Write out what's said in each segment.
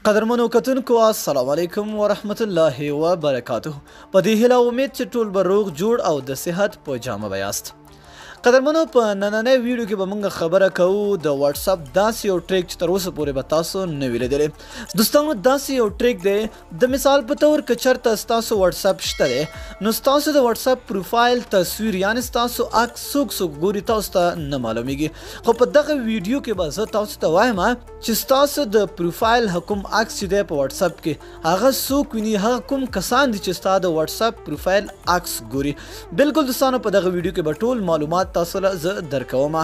قدرمنو کتونکو السلام علیکم ورحمت الله وبرکاته. په دې هیله امید چې ټول به روغ جوړ او د صحت په جامه به یاست. قدرمنو په نننۍ ویډیو کې به موږ خبره کوو د واتس اپ داسې یو ټریک چې تر اوسه پورې به تاسو نه وی لیدلی. دوستانو داسې یو ټریک دی د مثال په تور که چېرته ستاسو واتس اپ شته دی نو ستاسو د واتس اپ پروفایل تصویر یعنې ستاسو عکس څوک ګوري تاسو ته نه معلومیږي. خو په دغه ویډیو کې به زه تاسو ته وایم چې ستاسو د پروفایل کوم عکس چې دی په واتس اپ کې هغه څوک ویني، هغه کوم کسان دي چې ستا د واتس اپ پروفایل عکس ګوري. بالکل دوستانو په دغه ویډیو کې به ټول معلومات تاسو له زه درکوم.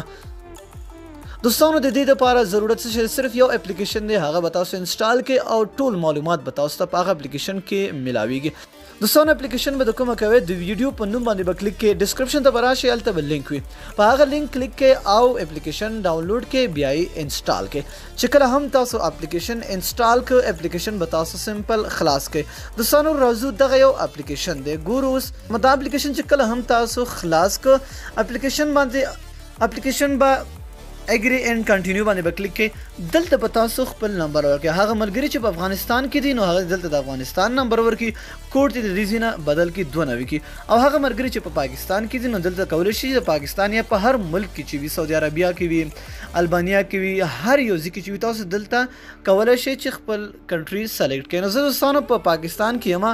دوستانو د دې لپاره ضرورت څه صرف یو اپلیکیشن دی، هغه به تاسو انسټال کړئ او ټول معلومات به تاسو ته په هغه اپلیکیشن کې ملاویږي. دوستانو اپلیکیشن به د کومه کوئ د ویډیو په نوم باندې به کلیک کړئ، ډسکرپشن ته به راشئ، هلته به لینک وي، په هغه لینک کلیک کړئ او اپلیکیشن ډاونلوډ کړئ، بیا یې انسټال کړئ. چې کله هم تاسو اپلیکیشن انسټال کړئ اپلیکیشن به تاسو سمپل خلاص کړئ. دوستانو راځو دغه یو اپلیکیشن دی، ګورو اوس دا اپلیکیشن چې کله هم تاسو خلاص کړئ اپلیکیشن به اګری اینڈ کنټینیو باندې به کلیک کړئ. دلته به تاسو خپل نمبر ورکړئ، هغه ملګري چې په افغانستان کې دي نو هغه دلته د افغانستان نمبر ورکړي، کوډ دې د دې ځای نه بدل کړي 92 کې، او هغه ملګري چې په پاکستان کې دي نو دلته کولی شي د پاکستان یا په هر ملک کې چې وي، سعودي عربیه کې وي، البانیا کې وي، هر یو ځای کې چې وي تاسو دلته کولی شئ چې خپل کنټري سلیکټ کړئ. نو زه دوستانو په پاکستان کې یم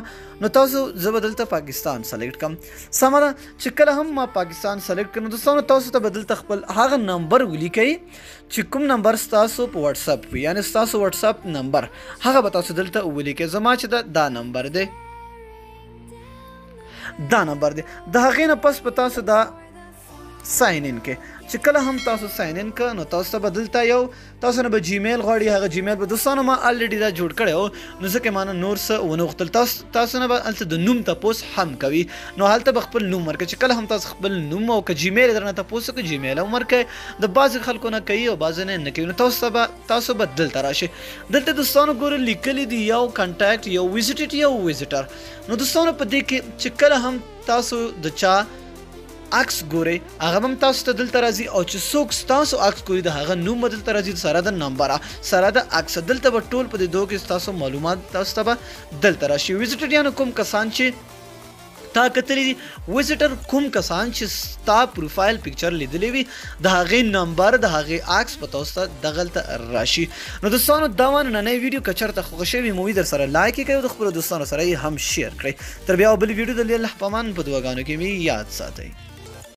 نو تاسو زه به دلته پاکستان سلیکټ کړم. سمه ده چې کله هم ما پاکستان سلیکټ کړم دوستانو تاسو ته به دلته خپل هغه نمبر ولیکئ چې کوم نمبر ستاسو په واتس اپ وي، یعنې ستاسو واتس اپ نمبر هغه به تاسو دلته ولیکئ. زما چې دا نمبر دی، دا نمبر دی، د هغې نه پس په تاسو دا ساین ان کې چې کله هم تاسو ساین ان که نو تاسو ته به دلته یو تاسو نه به جیمیل غواړي، هغه جیمیل به دوستانو ما الریډي دا جوړ کړی و نو ځکه ما نه نور څه ونه غوښتل. تاسو نه به هلته د نوم تپوس هم کوي نو هلته به خپل نوم ورکړئ. چې کله هم تاسو خپل نوم او که جیمیل درنه تپوس وکړي جیمیل هم ورکړئ. د بعضې خلکو نه کوي او بعضې نه کوي نو تاسو به دلته راشئ. دلته دوستانو ګورئ لیکلي دي یو کنټاکټ، یو ویزیټډ، یو ویزیټر. نو دوستانو په دې کې چې کله هم تاسو د چا عکس ګورئ هغه هم تاسو ته دلته راځي، او چې څوک ستاسو عکس ګوري د هغه نوم به دلته راځي سره د نمبر سره د عکس. دلته به ټول په دې دوه کې ستاسو معلومات تاسو ته به دلته راشي. ویزیټر یعنې کوم کسان چې تا کتلی دي، ویزیټر کوم کسان چې ستا پروفایل پکچر لیدلی وي د هغې نمبر د هغې عکس به تاسو ته دغلته راشي. نو دوستانو دا وه نننۍ ویډیو که چېرته خوښه شوې مووي در سره لایک یې کړئ او د خپلو دوستانو سره یې هم شیر کړئ. تر بیا بل ویډیو د الله په امان په دعاګانو کې مې یاد ساتئ.